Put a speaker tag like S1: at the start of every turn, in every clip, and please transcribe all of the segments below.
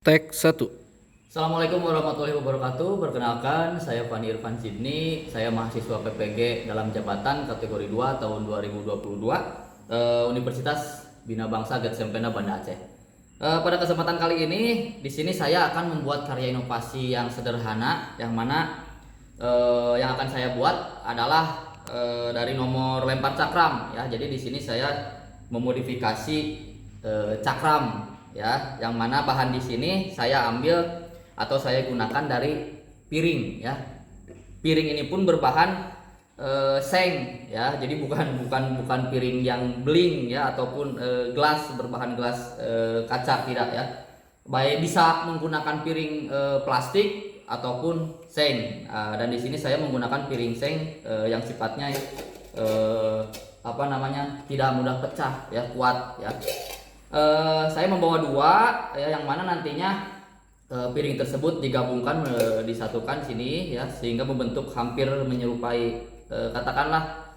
S1: Tag 1.
S2: Assalamualaikum warahmatullahi wabarakatuh. Perkenalkan, saya Fani Irfan Sidni. Saya mahasiswa PPG dalam jabatan kategori 2 tahun 2022 Universitas Bina Bangsa Getsempena Banda Aceh. Pada kesempatan kali ini, di sini saya akan membuat karya inovasi yang sederhana, yang mana yang akan saya buat adalah dari nomor lempar cakram, ya. Jadi di sini saya memodifikasi cakram, ya, yang mana bahan di sini saya ambil atau saya gunakan dari piring, ya. Piring ini pun berbahan seng, ya. Jadi bukan piring yang bling, ya, ataupun gelas berbahan gelas kaca, tidak, ya. Baik bisa menggunakan piring plastik ataupun seng. Dan di sini saya menggunakan piring seng yang sifatnya tidak mudah pecah, ya, kuat, ya. Saya membawa dua, ya, yang mana nantinya piring tersebut digabungkan, disatukan sini, ya, sehingga membentuk hampir menyerupai katakanlah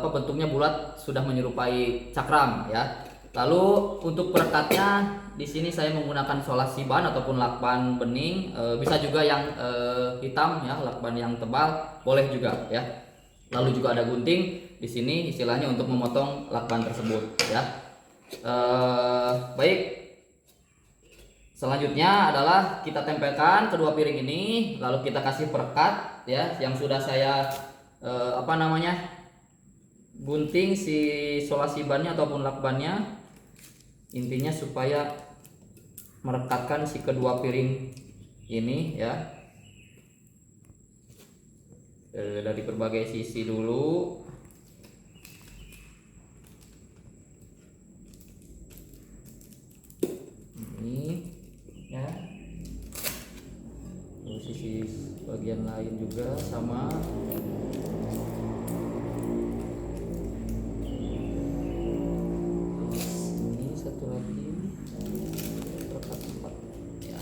S2: bentuknya bulat, sudah menyerupai cakram, ya. Lalu untuk perekatnya di sini saya menggunakan solasi ban ataupun lakban bening, bisa juga yang hitam, ya, lakban yang tebal boleh juga, ya. Lalu juga ada gunting di sini istilahnya untuk memotong lakban tersebut, ya. Baik. Selanjutnya adalah kita tempelkan kedua piring ini, lalu kita kasih perekat, ya, yang sudah saya gunting si solasi bannya ataupun lakbannya, intinya supaya merekatkan si kedua piring ini, ya, dari berbagai sisi dulu. Ini, ya, terus sisi bagian lain juga sama. Terus ini satu lagi, rekat empat, ya.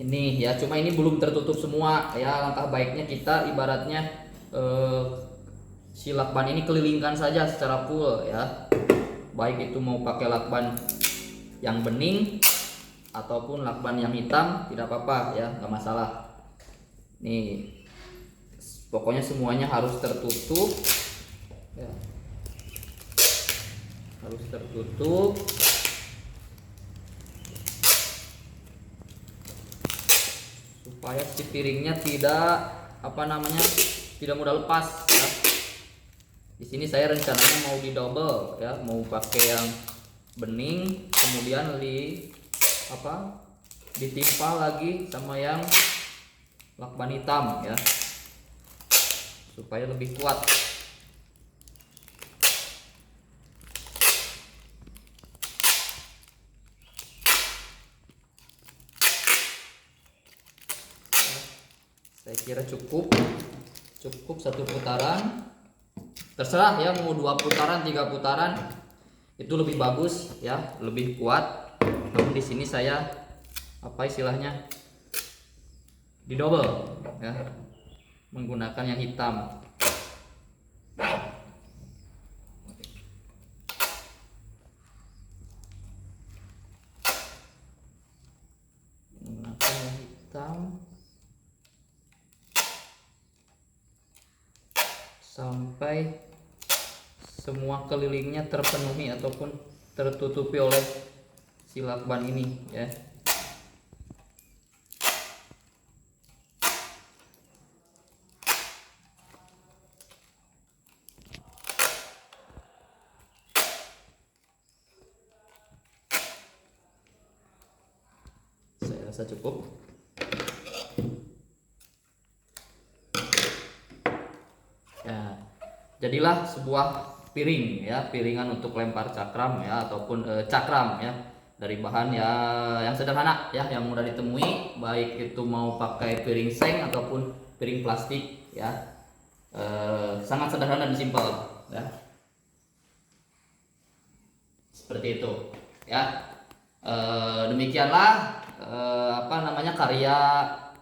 S2: Ini, ya, cuma ini belum tertutup semua, ya. Langkah baiknya kita ibaratnya si lakban ini kelilingkan saja secara full, ya. Baik itu mau pakai lakban yang bening ataupun lakban yang hitam, tidak apa-apa, ya, nggak masalah. Nih, pokoknya semuanya harus tertutup, ya, harus tertutup supaya si piringnya tidak tidak mudah lepas, ya. Di sini saya rencananya mau di double, ya, mau pakai yang bening kemudian ditimpa lagi sama yang lakban hitam, ya, supaya lebih kuat. Saya kira cukup satu putaran, terserah, ya, mau 2 putaran 3 putaran itu lebih bagus, ya, lebih kuat. Namun di sini saya istilahnya di double, ya, menggunakan yang hitam. Menggunakan yang hitam sampai semua kelilingnya terpenuhi ataupun tertutupi oleh si lakban ini, ya. Saya rasa cukup. Ya, jadilah sebuah piring, ya, piringan untuk lempar cakram, ya, ataupun cakram, ya, dari bahan, ya, yang sederhana, ya, yang mudah ditemui, baik itu mau pakai piring seng ataupun piring plastik, ya. Sangat sederhana dan simpel, ya, seperti itu, ya. Demikianlah karya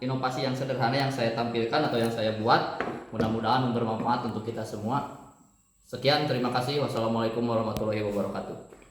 S2: inovasi yang sederhana yang saya tampilkan atau yang saya buat. Mudah-mudahan bermanfaat untuk kita semua. Sekian, terima kasih. Wassalamualaikum warahmatullahi wabarakatuh.